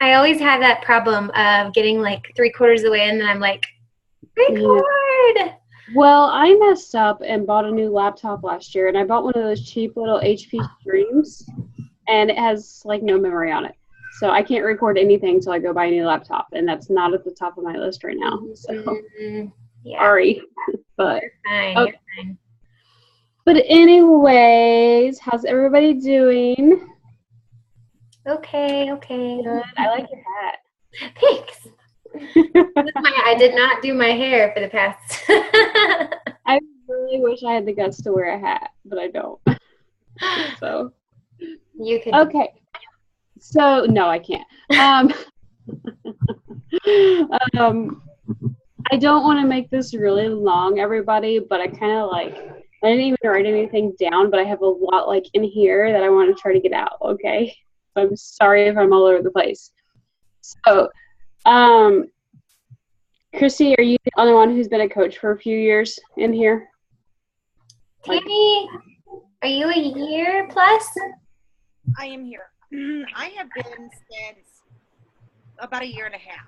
I always have that problem of getting like 3/4 of the way in, and I'm like, Yeah. record. Well, I messed up and bought a new laptop last year, and I bought one of those cheap little HP Streams, and it has like no memory on it. So I can't record anything until I go buy a new laptop, and that's not at the top of my list right now. So Yeah, sorry, but you're fine. oh, You're fine. but anyways, how's everybody doing? Okay, okay. Good. I like your hat. Thanks. I did not do my hair for the past. I really wish I had the guts to wear a hat, but I don't. So You could do. okay. So no, I can't. Um, um, I don't want to make this really long, everybody, but I kind of like, I didn't even write anything down, but I have a lot like in here that I want to try to get out, okay? So I'm sorry if I'm all over the place. So, um, Chrissy, are you the only one who's been a coach for a few years in here? Like, Tammy, are you a year plus? I am here. I have been since about a year and a half.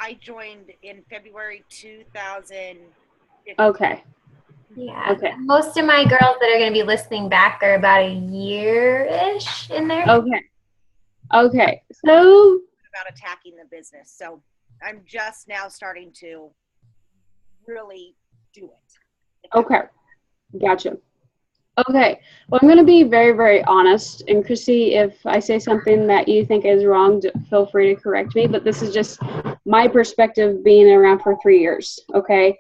I joined in February 2015. okay, Yeah. okay, Most of my girls that are going to be listening back are about a year-ish in there. okay, okay. So, About attacking the business. So I'm just now starting to really do it. okay, gotcha. Okay, well, I'm going to be very, very honest. And Chrissy, if I say something that you think is wrong, feel free to correct me. But this is just my perspective being around for 3 years, okay?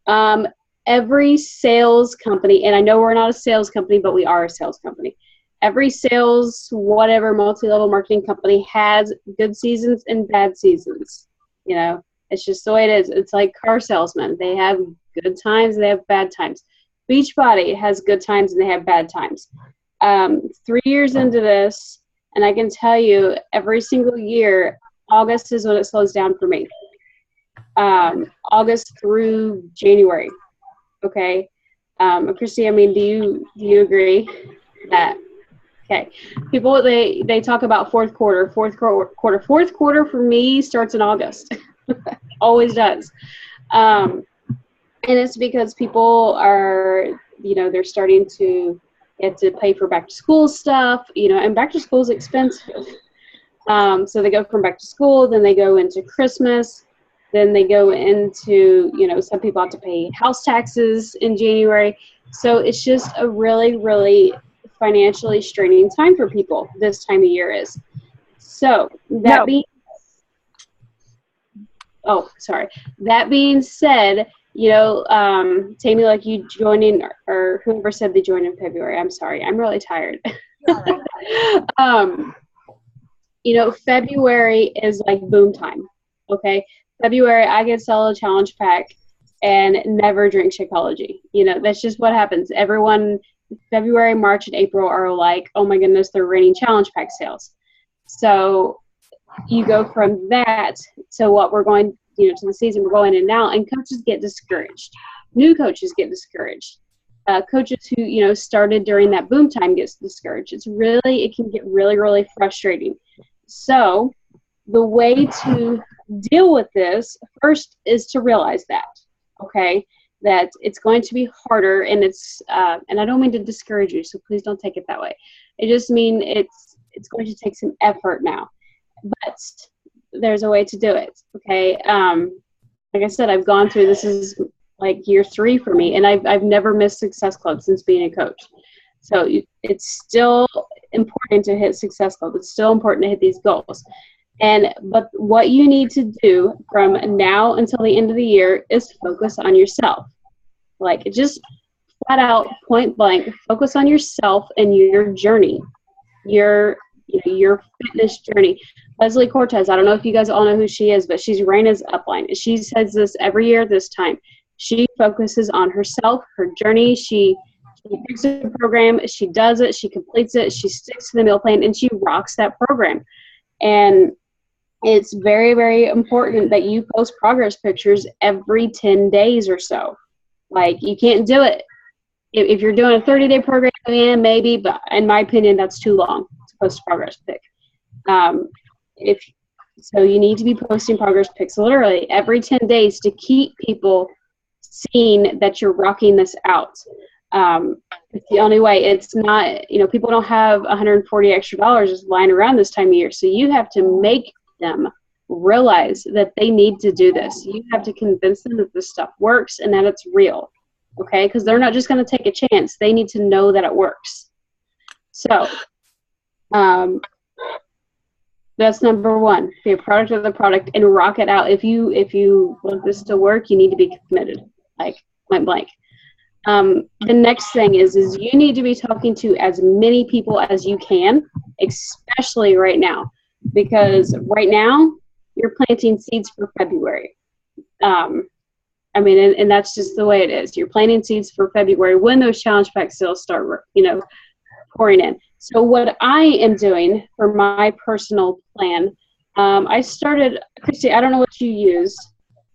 Um, every sales company, and I know we're not a sales company, but we are a sales company. Every sales, whatever, multi-level marketing company has good seasons and bad seasons. You know, it's just the way it is. It's like car salesmen. They have good times, they have bad times. Beachbody has good times and they have bad times. 3 years into this, and I can tell you every single year, August is when it slows down for me. August through January. Okay. Christy, I mean, do you agree that? Okay. People they talk about fourth quarter. Fourth quarter for me starts in August. Always does. And it's because people are, they're starting to get to pay for back to school stuff, and back to school is expensive. So they go from back to school, then they go into Christmas, then they go into, some people have to pay house taxes in January. So it's just a really, really financially straining time for people this time of year is. So that being said, Tammy, like you joining or whoever said they joined in February. I'm sorry. I'm really tired. February is like boom time. Okay. February, I can sell a challenge pack and never drink Shakeology. That's just what happens. Everyone, February, March, and April are like, oh my goodness, they're raining challenge pack sales. So you go from that to what we're going, to the season we're going in now, and coaches get discouraged. New coaches get discouraged. Coaches who, started during that boom time gets discouraged. It can get really, really frustrating. So the way to deal with this first is to realize that, okay, that it's going to be harder, and and I don't mean to discourage you, so please don't take it that way. I just mean it's going to take some effort now, but there's a way to do it, okay? Like I said, I've gone through, this is like year 3 for me, and I've never missed Success Club since being a coach. So it's still important to hit Success Club. It's still important to hit these goals. But what you need to do from now until the end of the year is focus on yourself. Like, just flat out, point blank, focus on yourself and your journey, your fitness journey. Leslie Cortez, I don't know if you guys all know who she is, but she's Raina's upline. She says this every year this time. She focuses on herself, her journey. She picks a program, she does it, she completes it, she sticks to the meal plan, and she rocks that program. And it's very, very important that you post progress pictures every 10 days or so. Like, you can't do it. If you're doing a 30-day program, maybe, but in my opinion, that's too long to post a progress pic. if so, you need to be posting progress pics literally every 10 days to keep people seeing that you're rocking this out. It's the only way. It's not, people don't have 140 extra dollars just lying around this time of year. So you have to make them realize that they need to do this. You have to convince them that this stuff works and that it's real. Okay? Because they're not just going to take a chance. They need to know that it works. So, that's number one. Be a product of the product and rock it out. If you want this to work, you need to be committed, like point blank. The next thing is you need to be talking to as many people as you can, especially right now, because right now you're planting seeds for February. And that's just the way it is. You're planting seeds for February when those challenge pack sales start, pouring in. So what I am doing for my personal plan, I started, Christy, I don't know what you use,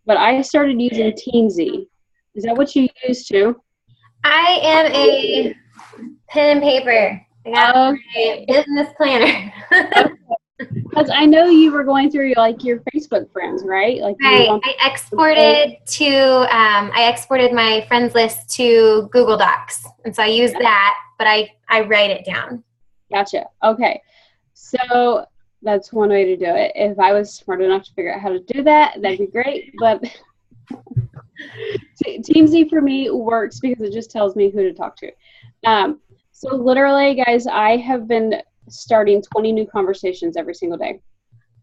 but I started using Teamzy. Is that what you use too? I am a pen and paper. I got my business planner. Because I know you were going through your Facebook friends, right? Right. I exported my friends list to Google Docs, and so I use that, but I write it down. Gotcha. Okay. So that's one way to do it. If I was smart enough to figure out how to do that, that'd be great. But Teamzy for me works because it just tells me who to talk to. So literally, guys, I have been starting 20 new conversations every single day.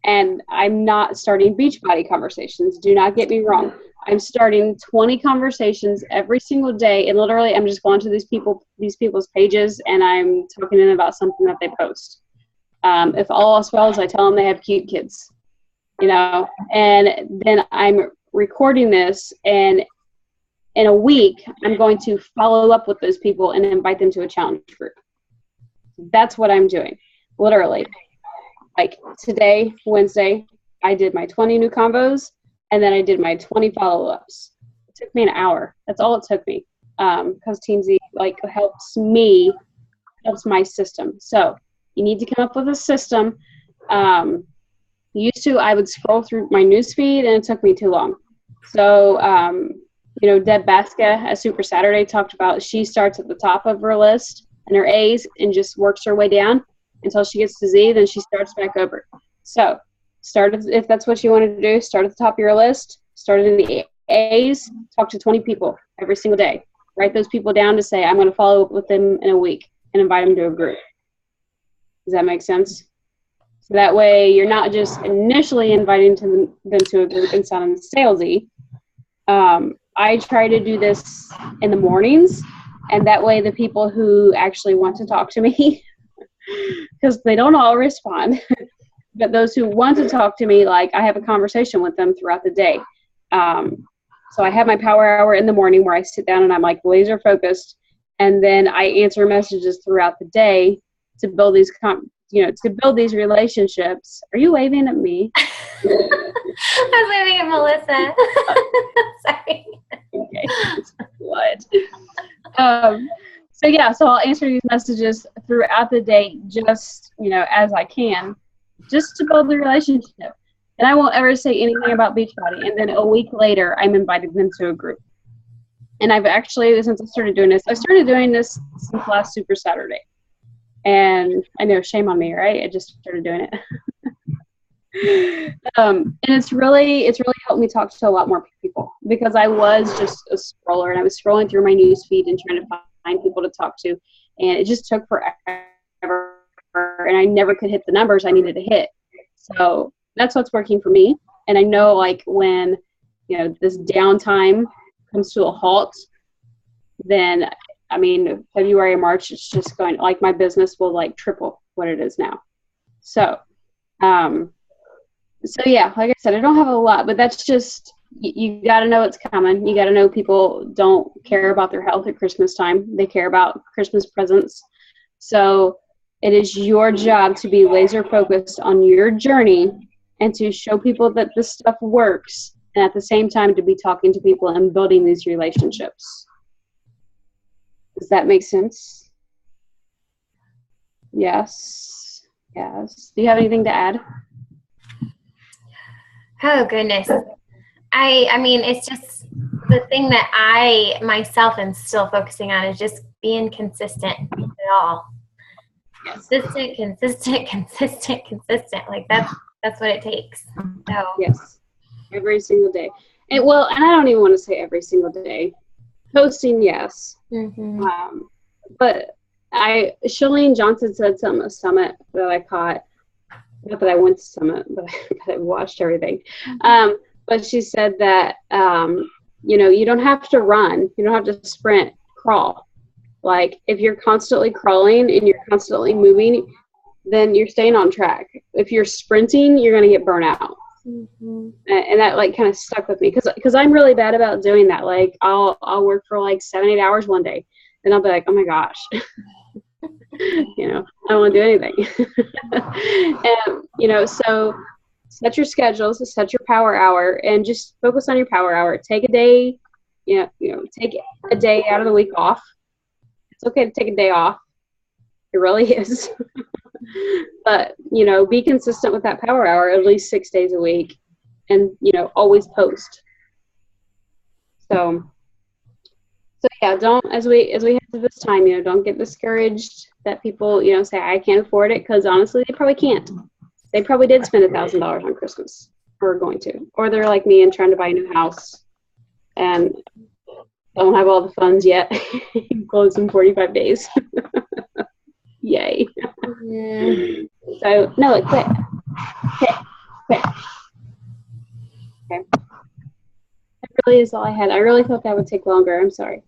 And I'm not starting Beachbody conversations. Do not get me wrong. I'm starting 20 conversations every single day, and literally I'm just going to these people's pages, and I'm talking to them about something that they post. If all else fails, I tell them they have cute kids, and then I'm recording this, and in a week, I'm going to follow up with those people and invite them to a challenge group. That's what I'm doing, literally. Like today, Wednesday, I did my 20 new combos, and then I did my 20 follow-ups. It took me an hour. That's all it took me, because Teamzy helps my system. So you need to come up with a system. Used to, I would scroll through my newsfeed, and it took me too long. So, Deb Baska at Super Saturday talked about she starts at the top of her list and her A's and just works her way down until she gets to Z, then she starts back over. So if that's what you want to do, start at the top of your list, start in the A's, talk to 20 people every single day. Write those people down to say, I'm going to follow up with them in a week and invite them to a group. Does that make sense? So that way you're not just initially inviting them to a group and sounding salesy. I try to do this in the mornings, and that way the people who actually want to talk to me, because they don't all respond, but those who want to talk to me, I have a conversation with them throughout the day. So I have my power hour in the morning where I sit down and I'm laser focused, and then I answer messages throughout the day to build these relationships. Are you waving at me? I was waving at Melissa. Sorry. Okay. What? So I'll answer these messages throughout the day, just as I can, just to build the relationship. And I won't ever say anything about Beachbody. And then a week later, I'm inviting them to a group. And I've actually, since I started doing this since last Super Saturday. And I know, shame on me, right? I just started doing it. And it's really helped me talk to a lot more people, because I was just a scroller, and I was scrolling through my news feed and trying to find people to talk to, and it just took forever, and I never could hit the numbers I needed to hit. So that's what's working for me. And I know when this downtime comes to a halt, then February, March, it's just going, my business will triple what it is now. So yeah, like I said, I don't have a lot, but that's just, you got to know it's coming. You got to know people don't care about their health at Christmas time. They care about Christmas presents. So it is your job to be laser focused on your journey and to show people that this stuff works, and at the same time to be talking to people and building these relationships. Does that make sense? Yes. Do you have anything to add? Oh goodness. I mean, it's just the thing that I myself am still focusing on is just being consistent with it all. Yes. Consistent. Like that's what it takes. So Yes. Every single day. And I don't even want to say every single day. Posting, yes. mhm. But Shalene Johnson said something at Summit that I caught. Not that I went to Summit, but I watched everything. But she said that, you don't have to run. You don't have to sprint, crawl. Like, if you're constantly crawling and you're constantly moving, then you're staying on track. If you're sprinting, you're going to get burnt out. Mhm. And that, like, kind of stuck with me. Because I'm really bad about doing that. Like, I'll work for, like, 7-8 hours one day. And I'll be like, oh, my gosh. I don't want to do anything. And, so set your schedules, set your power hour, and just focus on your power hour. Take a day, take a day out of the week off. It's okay to take a day off. It really is. But, be consistent with that power hour at least 6 days a week, and, always post. So yeah, don't, as we head to this time, don't get discouraged that people, say, I can't afford it, because honestly, they probably can't. They probably did spend $1,000 on Christmas, or are going to. Or they're like me and trying to buy a new house and don't have all the funds yet. Close in 45 days. Yay. Mhm. So, no, quit. Okay. That really is all I had. I really thought that would take longer. I'm sorry.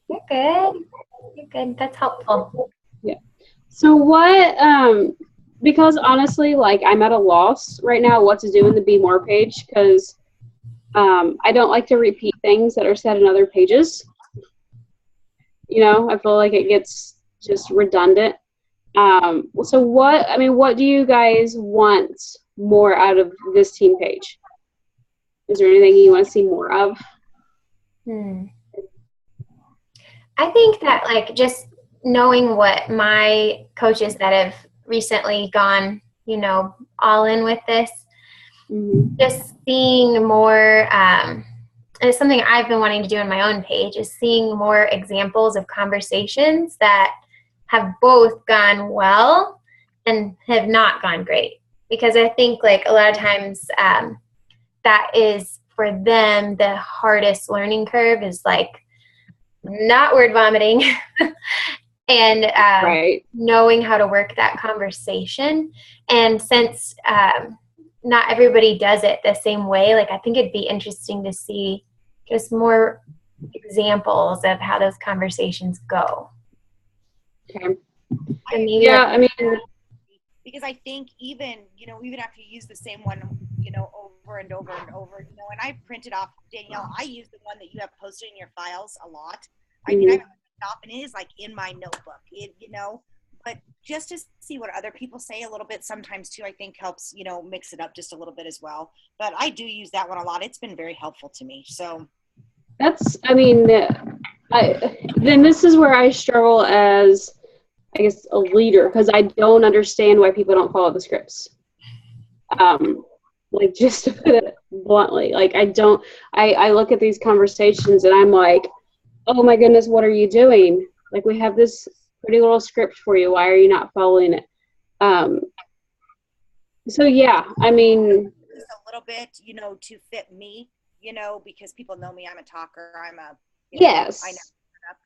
You're good. You're good. That's helpful. Yeah. So because honestly, like, I'm at a loss right now what to do in the Be More page, because I don't like to repeat things that are said in other pages. I feel like it gets just redundant. So what do you guys want more out of this team page? Is there anything you want to see more of? I think that, like, just knowing what my coaches that have recently gone, all in with this, just seeing more, and it's something I've been wanting to do on my own page, is seeing more examples of conversations that have both gone well and have not gone great. Because I think, like, a lot of times that is, for them, the hardest learning curve is, like, not word vomiting and right. knowing how to work that conversation. And since not everybody does it the same way, like, I think it'd be interesting to see just more examples of how those conversations go. Okay. And maybe because I think even after you use the same one, over and over and over, and I printed off, Danielle, I use the one that you have posted in your files a lot. I mean, I have it off, and it is like in my notebook, but just to see what other people say a little bit sometimes too, I think helps, mix it up just a little bit as well. But I do use that one a lot. It's been very helpful to me. So then this is where I struggle as, I guess, a leader, because I don't understand why people don't follow the scripts. Like, just to put it bluntly, like, I look at these conversations and I'm like, oh my goodness, what are you doing? Like, we have this pretty little script for you. Why are you not following it? So yeah, I mean, just a little bit, to fit me, because people know me. I'm a talker. I'm a, yes. I know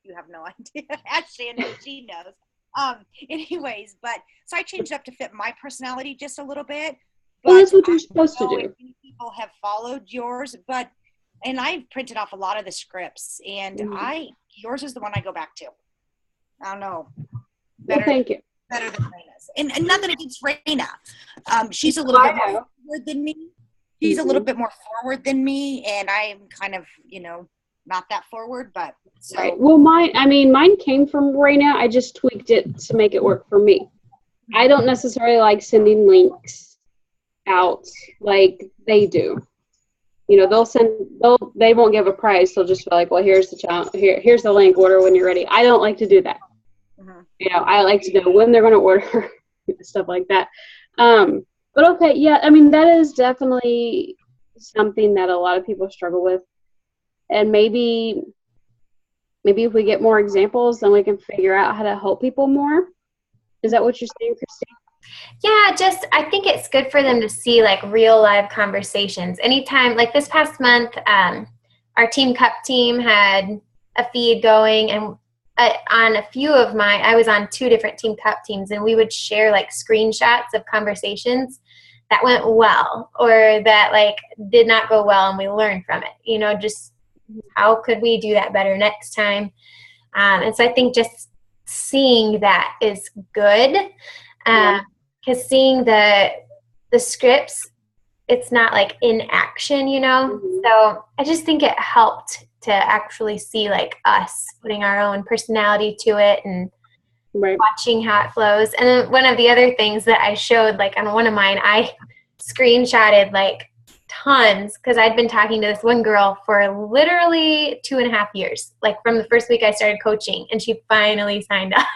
you have no idea. Ask Shannon, she knows. Anyways, but so I changed up to fit my personality just a little bit. Well, that's what you're supposed to do. People have followed yours, and I've printed off a lot of the scripts, and yours is the one I go back to. I don't know. Better, well, thank you. Better than Raina's, and nothing against Raina. She's a little bit more forward than me. She's a little bit more forward than me, and I'm kind of, not that forward, but so. Right. Well, mine came from Raina. I just tweaked it to make it work for me. I don't necessarily like sending links out like they do. They won't give a price. They'll just be like, well, here's the challenge. Here's the link. Order when you're ready. I don't like to do that. I like to know when they're going to order, stuff like that. But okay, yeah, I mean, that is definitely something that a lot of people struggle with. And maybe if we get more examples, then we can figure out how to help people more. Is that what you're saying, Christine? Yeah, just I think it's good for them to see like real live conversations. Anytime, like this past month, our Team Cup team had a feed going, and on a few of I was on 2 different Team Cup teams, and we would share like screenshots of conversations that went well or that like did not go well, and we learned from it. Just how could we do that better next time? And so I think just seeing that is good. Because seeing the scripts, it's not like in action, Mm-hmm. So I just think it helped to actually see like us putting our own personality to it and watching how it flows. And then one of the other things that I showed, like on one of mine, I screenshotted like tons because I'd been talking to this one girl for literally 2.5 years, like from the first week I started coaching, and she finally signed up.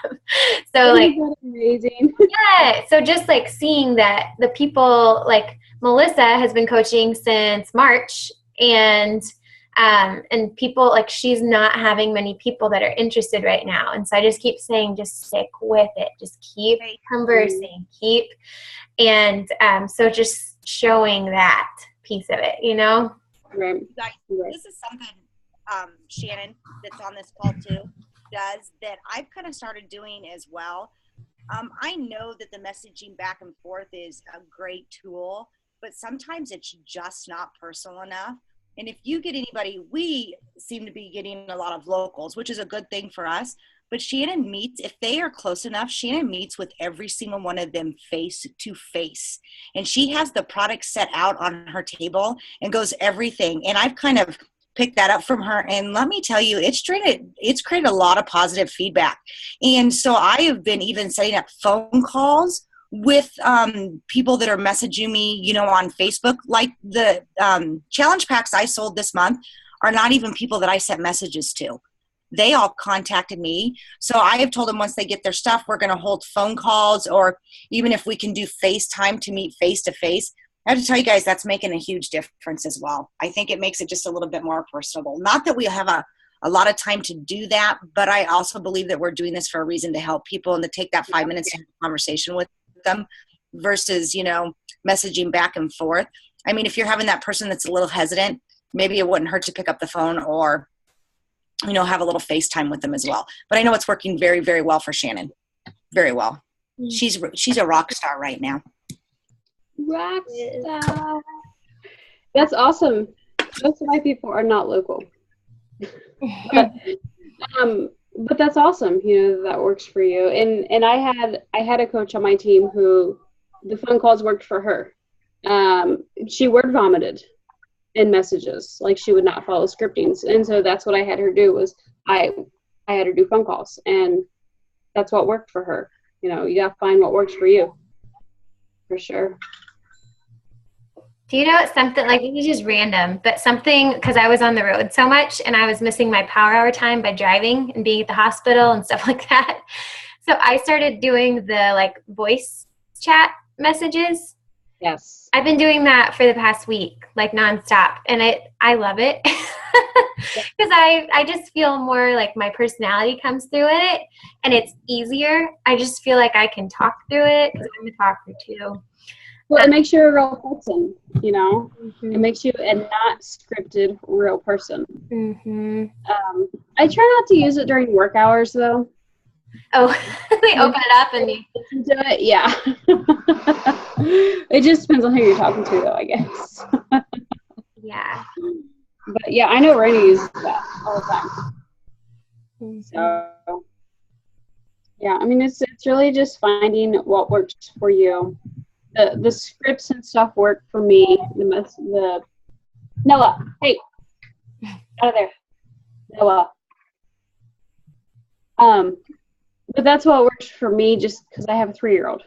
So like, amazing. yeah. So just like seeing that the people, like Melissa has been coaching since March, and people, like, she's not having many people that are interested right now. And so I just keep saying, just stick with it. Just keep conversing, and so just showing that piece of it, Right. This is something Shannon, that's on this call too, does that I've kind of started doing as well. I know that the messaging back and forth is a great tool, but sometimes it's just not personal enough. And if you get anybody, we seem to be getting a lot of locals, which is a good thing for us. But Shannon meets, if they are close enough, Shannon meets with every single one of them face to face. And she has the product set out on her table and goes everything. And I've kind of picked that up from her. And let me tell you, it's created a lot of positive feedback. And so I have been even setting up phone calls with people that are messaging me, on Facebook. Like the challenge packs I sold this month are not even people that I sent messages to. They all contacted me. So I have told them once they get their stuff, we're going to hold phone calls, or even if we can do FaceTime to meet face to face. I have to tell you guys, that's making a huge difference as well. I think it makes it just a little bit more personable. Not that we have a lot of time to do that, but I also believe that we're doing this for a reason, to help people and to take that 5 minutes to have a conversation with them versus, messaging back and forth. I mean, if you're having that person that's a little hesitant, maybe it wouldn't hurt to pick up the phone or, have a little FaceTime with them as well. But I know it's working very, very well for Shannon. Very well. Mm-hmm. She's a rock star right now. Rock star. That's awesome. Most of my people are not local. But that's awesome, that works for you. And I had a coach on my team who the phone calls worked for her. She word vomited in messages, like she would not follow scriptings, and so that's what I had her do. Was I had her do phone calls, and that's what worked for her. You gotta find what works for you, for sure. Do you know something, like, this is just random, but something, because I was on the road so much and I was missing my power hour time by driving and being at the hospital and stuff like that. So I started doing the like voice chat messages. Yes. I've been doing that for the past week, like nonstop. And I love it because I just feel more like my personality comes through in it, and it's easier. I just feel like I can talk through it because I'm a talker too. Well, it makes you a real person, Mm-hmm. It makes you a not scripted real person. Mm-hmm. I try not to use it during work hours, though. Oh, they open it up and you do it? Yeah. It just depends on who you're talking to, though, I guess. Yeah. But yeah, I know Rainey uses that all the time. Mm-hmm. So yeah, I mean, it's really just finding what works for you. The scripts and stuff work for me. The Noah, hey, out of there, Noah. But that's what works for me, just because I have a 3-year-old.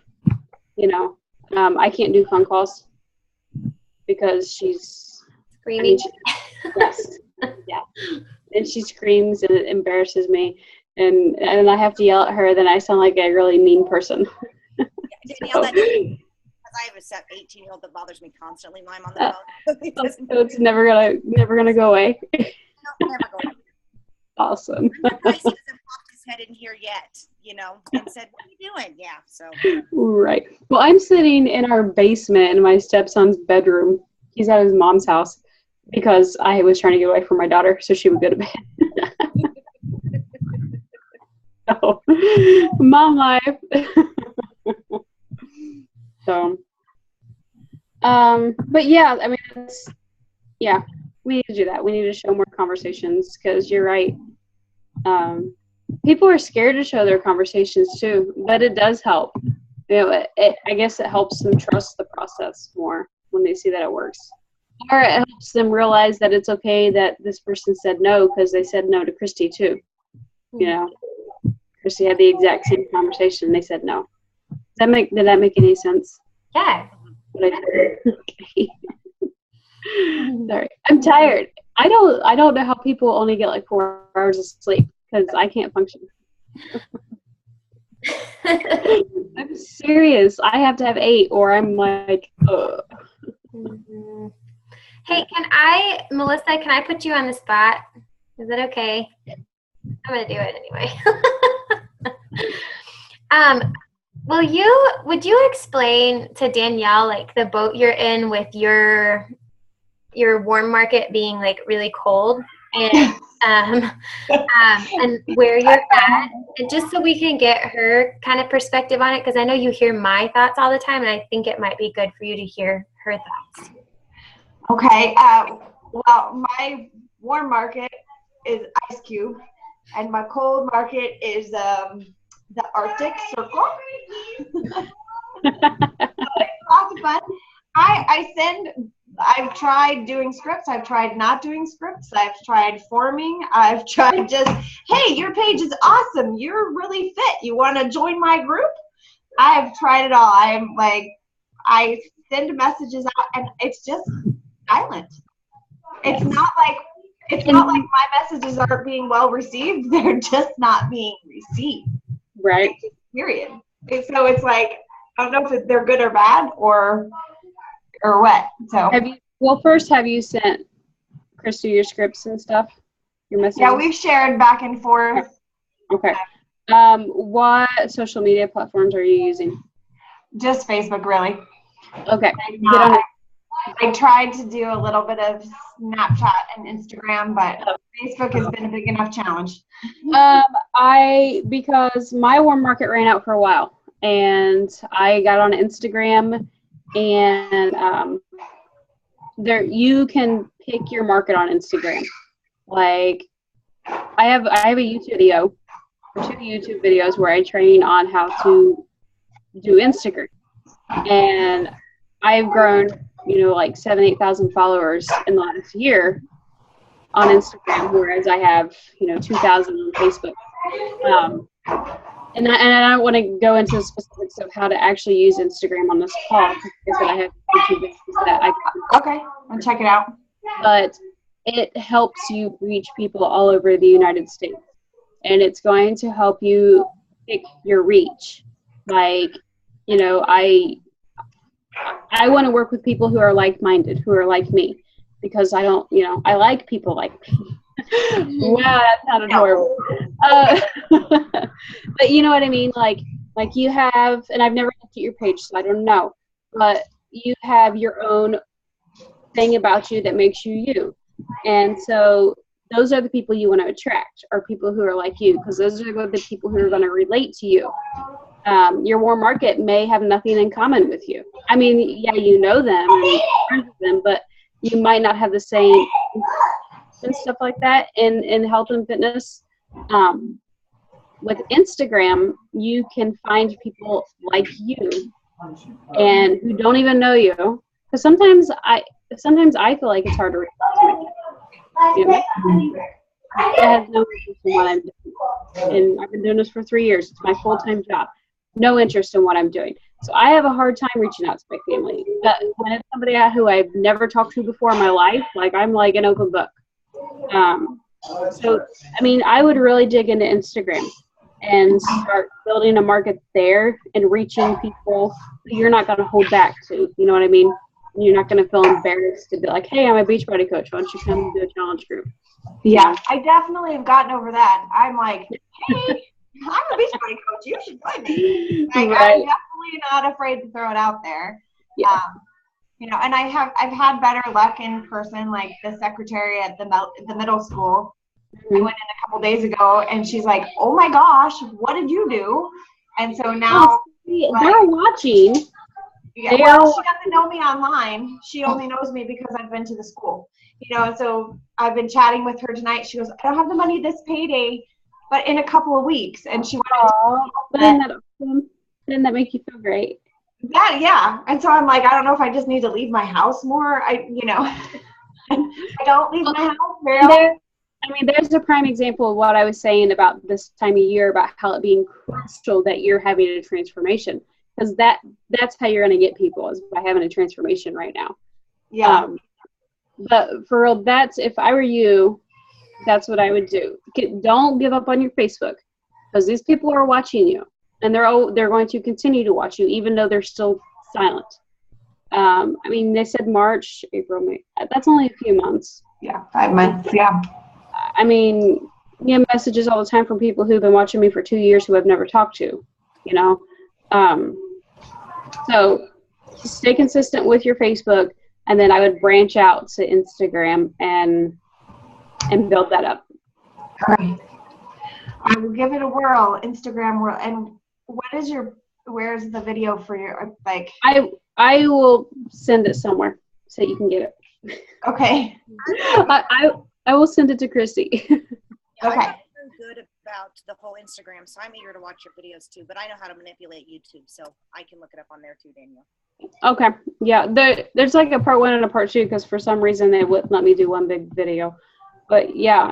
I can't do phone calls because she's screaming. Yes, yeah, and she screams and it embarrasses me, and I have to yell at her. Then I sound like a really mean person. Danielle, I have a 18-year-old that bothers me constantly when I'm on the phone. So it's never gonna go away. No, never go away. Awesome. I'm surprised he hasn't popped his head in here yet, and said, "What are you doing?" Yeah, so. Right. Well, I'm sitting in our basement in my stepson's bedroom. He's at his mom's house because I was trying to get away from my daughter so she would go to bed. So, mom life. So, but yeah, I mean, we need to do that. We need to show more conversations because you're right. People are scared to show their conversations too, but it does help. I guess it helps them trust the process more when they see that it works. Or it helps them realize that it's okay that this person said no because they said no to Christy too. Christy had the exact same conversation and they said no. Did that make any sense? Yeah. Okay. Sorry. I'm tired. I don't know how people only get like 4 hours of sleep because I can't function. I'm serious. I have to have 8 or I'm like, ugh. Mm-hmm. Hey, Melissa, can I put you on the spot? Is that okay? I'm going to do it anyway. Would you explain to Danielle, like, the boat you're in with your warm market being, like, really cold and where you're at, and just so we can get her kind of perspective on it, because I know you hear my thoughts all the time, and I think it might be good for you to hear her thoughts. Okay. Well, my warm market is Ice Cube, and my cold market is the Arctic Circle. Lots of fun. I've tried doing scripts. I've tried not doing scripts. I've tried forming. I've tried just, hey, your page is awesome. You're really fit. You want to join my group? I've tried it all. I send messages out and it's just silent. It's not like my messages aren't being well received. They're just not being received. Right. Period. And so it's like, I don't know if they're good or bad or what. So have you sent Christy your scripts and stuff? Your messages? Yeah, we've shared back and forth. Okay. What social media platforms are you using? Just Facebook, really. Okay. I tried to do a little bit of Snapchat and Instagram, but Facebook has been a big enough challenge. Because my warm market ran out for a while, and I got on Instagram, and there you can pick your market on Instagram. Like, I have a YouTube video, or 2 YouTube videos where I train on how to do Instagram, and I've grown, like 7,000-8,000 followers in the last year on Instagram, whereas I have, 2,000 on Facebook. And I don't want to go into the specifics of how to actually use Instagram on this call, because I have YouTube videos that I got. Okay, I'll check it out. But it helps you reach people all over the United States, and it's going to help you pick your reach. Like, I want to work with people who are like-minded, who are like me, because I don't, I like people like me. Wow, that sounded horrible. But you know what I mean? Like you have, and I've never looked at your page, so I don't know, but you have your own thing about you that makes you you. And so those are the people you want to attract, are people who are like you, because those are the people who are going to relate to you. Your warm market may have nothing in common with you. I mean, yeah, you know them and you're friends with them, but you might not have the same and stuff like that in health and fitness. With Instagram, you can find people like you and who don't even know you. Because sometimes I feel like it's hard to reach out to me. I have no interest in what I'm doing. And I've been doing this for 3 years. It's my full-time job. No interest in what I'm doing. So I have a hard time reaching out to my family. But when it's somebody who I've never talked to before in my life, like, I'm like an open book. So, I mean, I would really dig into Instagram. and start building a market there and reaching people you're not going to hold back to. You know what I mean? You're not going to feel embarrassed to be like, hey, I'm a Beachbody coach. Why don't you come do a challenge group? Yeah, I definitely have gotten over that. I'm like, hey, I'm a Beachbody coach. You should join me. Like, Right. I'm definitely not afraid to throw it out there. Yeah. You know, and I've had better luck in person. Like the secretary at the middle school, I went in a couple days ago, and she's like, "Oh my gosh, what did you do?" And so now they're watching. yeah, well, she doesn't know me online. She only knows me because I've been to the school. You know, and so I've been chatting with her tonight. She goes, "I don't have the money this payday, but in a couple of weeks." And she went. Didn't that make you feel great? Yeah. And so I'm like, I don't know if I just need to leave my house more. I don't leave my house very often. There's a prime example of what I was saying about this time of year, about how it being crucial that you're having a transformation, because that's how you're going to get people, is by having a transformation right now. Yeah. But for real, if I were you, that's what I would do. Don't give up on your Facebook, because these people are watching you, and they're going to continue to watch you, even though they're still silent. They said March, April, May. That's only a few months. Yeah, 5 months. Yeah. You get messages all the time from people who've been watching me for 2 years who I've never talked to, you know. So stay consistent with your Facebook, and then I would branch out to Instagram and build that up. All right. I will give it a whirl, Instagram whirl. And where's the video for your, like? I will send it somewhere so you can get it. Okay. I will send it to Christy. Okay. I'm not very good about the whole Instagram, so I'm eager to watch your videos too. But I know how to manipulate YouTube, so I can look it up on there too, Danielle. Okay. Yeah. There's like a part 1 and a part 2, because for some reason they wouldn't let me do one big video. But yeah,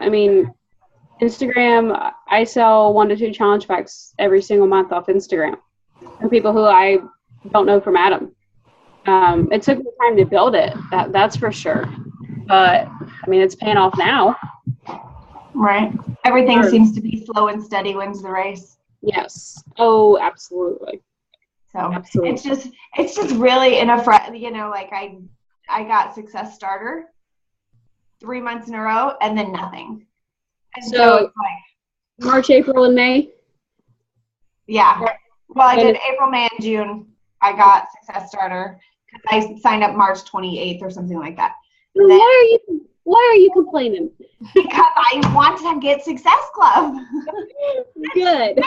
Instagram, I sell 1 to 2 challenge packs every single month off Instagram from people who I don't know from Adam. It took me time to build it. That's for sure. But it's paying off now. Right. Everything seems to be slow and steady wins the race. Yes. Oh, absolutely. So absolutely. it's just really in a like I got Success Starter 3 months in a row and then nothing. And so it's like March, April, and May. Yeah. Well, I did April, May, and June. I got Success Starter because I signed up March 28th or something like that. Why are you complaining? Because I want to get Success Club. Good.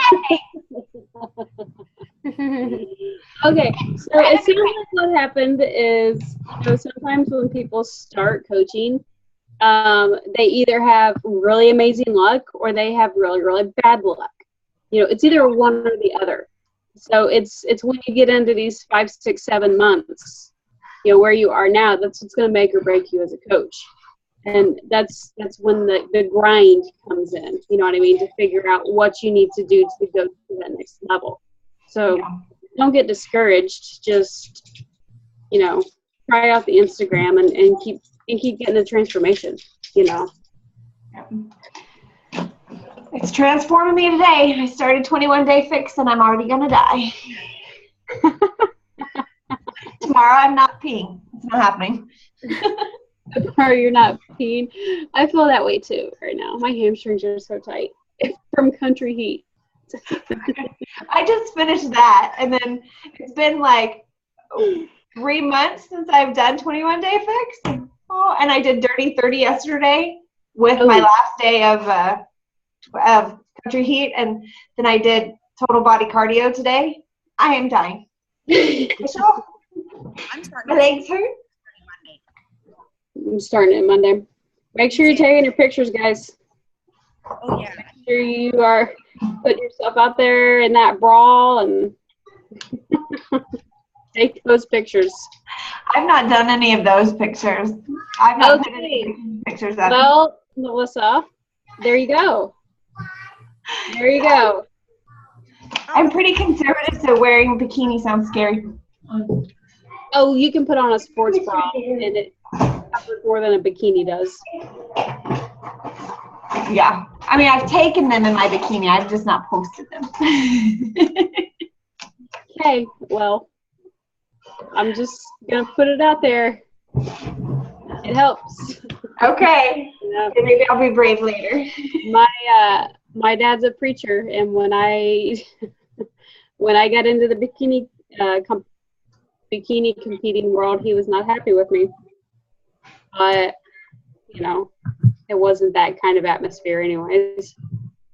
Okay, so it seems like what happened is, sometimes when people start coaching, they either have really amazing luck or they have really, really bad luck. It's either one or the other. So it's when you get into these 5, 6, 7 months, where you are now, that's what's going to make or break you as a coach. And that's when the grind comes in, you know what I mean, to figure out what you need to do to go to that next level. So don't get discouraged. Just, try out the Instagram and keep getting the transformation, It's transforming me today. I started 21-day fix and I'm already going to die. Tomorrow I'm not peeing. It's not happening. Tomorrow you're not peeing. I feel that way too right now. My hamstrings are so tight from country heat. I just finished that, and then it's been like 3 months since I've done 21-day fix. And I did Dirty 30 yesterday with my last day of country heat, and then I did total body cardio today. I am dying. My legs hurt. I'm starting it Monday. Make sure you're taking your pictures, guys. Oh yeah. Make sure you are putting yourself out there in that bra and take those pictures. I've not done any of those pictures. I've not put any pictures up. Well, Melissa, there you go. There you go. I'm pretty conservative, so wearing a bikini sounds scary. Oh, you can put on a sports bra and it covers more than a bikini does. Yeah. I mean, I've taken them in my bikini. I've just not posted them. Okay, well, I'm just gonna put it out there. It helps. Okay. Yeah. Maybe I'll be brave later. My dad's a preacher, and when I got into the bikini competing world, he was not happy with me. But it wasn't that kind of atmosphere, anyways.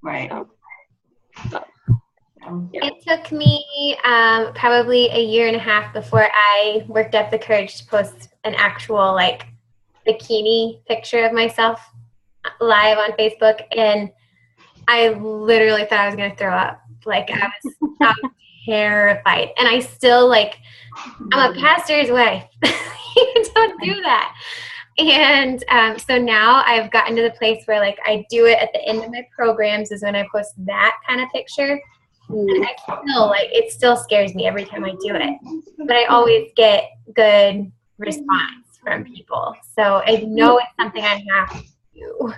Right. So, yeah. It took me probably a year and a half before I worked up the courage to post an actual like bikini picture of myself live on Facebook, and I literally thought I was going to throw up. Like I was terrified, and I still I'm a pastor's wife. You don't do that. And so now I've gotten to the place where like I do it at the end of my programs is when I post that kind of picture. And I still it still scares me every time I do it, but I always get good response from people. So I know it's something I have to do.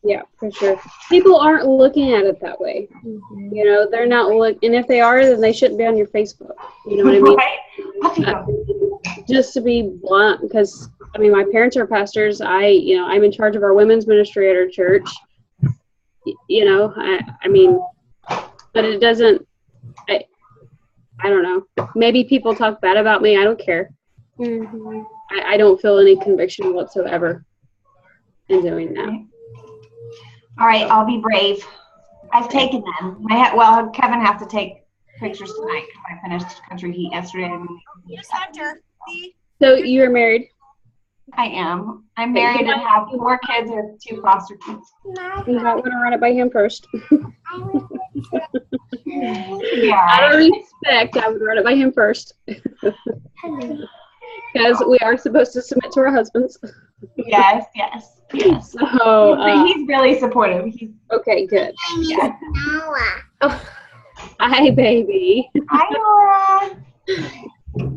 Yeah, for sure. People aren't looking at it that way. Mm-hmm. They're not and if they are, then they shouldn't be on your Facebook. You know what I mean? Right. Just to be blunt, because my parents are pastors. I'm in charge of our women's ministry at our church. But it doesn't. I don't know. Maybe people talk bad about me. I don't care. Mm-hmm. I don't feel any conviction whatsoever in doing that. All right, I'll be brave. I've taken them. Kevin has to take pictures tonight because I finished Country Heat yesterday. Here's Hunter. See? So you're married? I am. I'm married and have 4 kids with 2 foster kids. You might want to run it by him first. Yeah. Out of respect, I would run it by him first. Because we are supposed to submit to our husbands. Yes. So, He's really supportive. okay, good. Yeah. Oh. Hi, baby. Hi, Laura.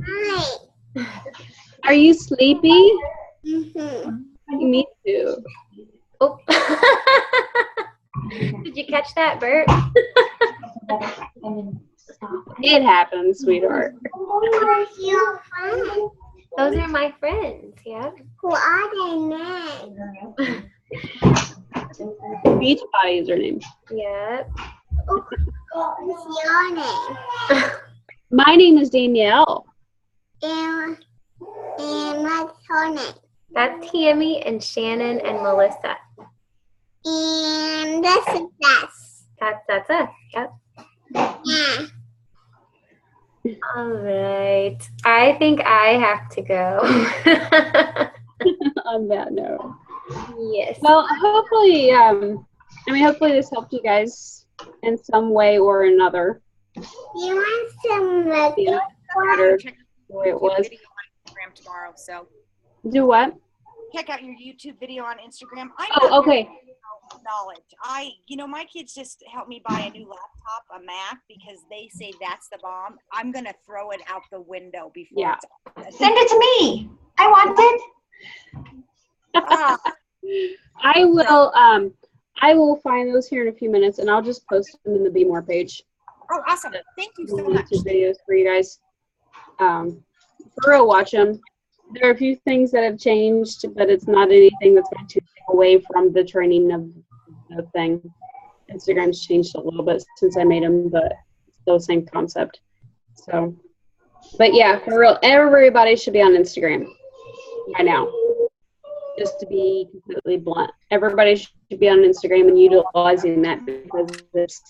Hi. Are you sleepy? Mm-hmm. Me too. Oh. Did you catch that, Bert? It happens, sweetheart. Who's your friend? Those are my friends, yeah. Who are they named? Beachbody is her name. Yep. What's your name? My name is Danielle. And what's her name? That's Tammy and Shannon and Melissa. And this is us. That's us. Yep. Yeah. All right. I think I have to go. On that note. Yes. Well, hopefully, hopefully this helped you guys in some way or another. You want some Yeah, water? better the way it was. Video on Instagram tomorrow, so Do what? check out your YouTube video on Instagram. Oh, okay. Knowledge. My kids just helped me buy a new laptop, a Mac, because they say that's the bomb. I'm gonna throw it out the window before. Yeah. Send it to me. I want it. I will find those here in a few minutes, and I'll just post them in the Be More page. Oh, awesome! Thank you so much. YouTube videos for you guys. For real, watch them. There are a few things that have changed, but it's not anything that's going to take away from the training of the thing. Instagram's changed a little bit since I made them, but it's still the same concept. So, but yeah, for real, everybody should be on Instagram right now. Just to be completely blunt, everybody should be on Instagram and utilizing that, because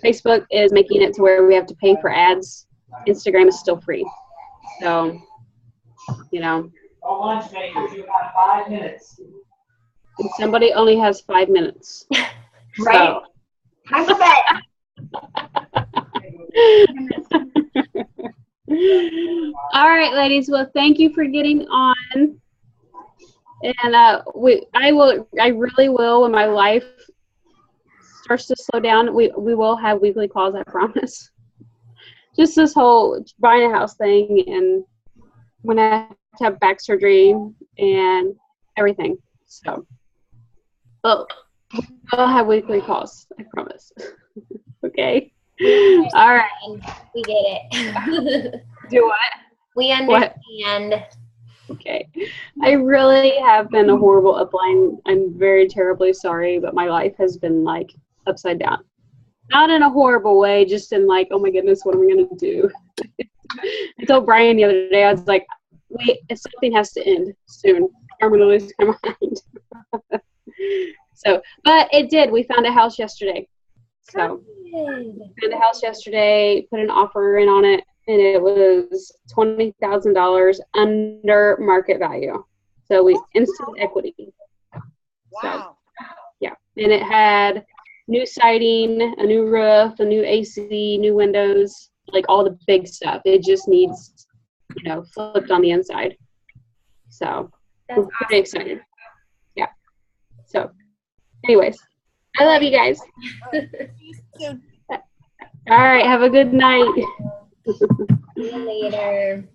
Facebook is making it to where we have to pay for ads. Instagram is still free. So, Lunch makers, you have 5 minutes. and somebody only has 5 minutes. Right. Time for bed. All right, ladies. Well, thank you for getting on. And I really will, when my life starts to slow down, we will have weekly calls, I promise. Just this whole buying a house thing, and when I have to have back surgery and everything. So, but We'll have weekly calls, I promise. Okay. All right. We get it. Do what? We understand. Okay. I really have been a horrible upline. I'm very terribly sorry, but my life has been like upside down. Not in a horrible way, just in like, oh my goodness, what am I going to do? I told Brian the other day, I was like, wait, something has to end soon. I'm going to lose my mind. So, but it did. We found a house yesterday. So, found a house yesterday, put an offer in on it, and it was $20,000 under market value. So we instant equity. Wow. So, yeah, and it had new siding, a new roof, a new AC, new windows, like all the big stuff. It just needs, flipped on the inside. So we're pretty excited. Yeah. So, anyways, I love you guys. So, All right, have a good night. See you later.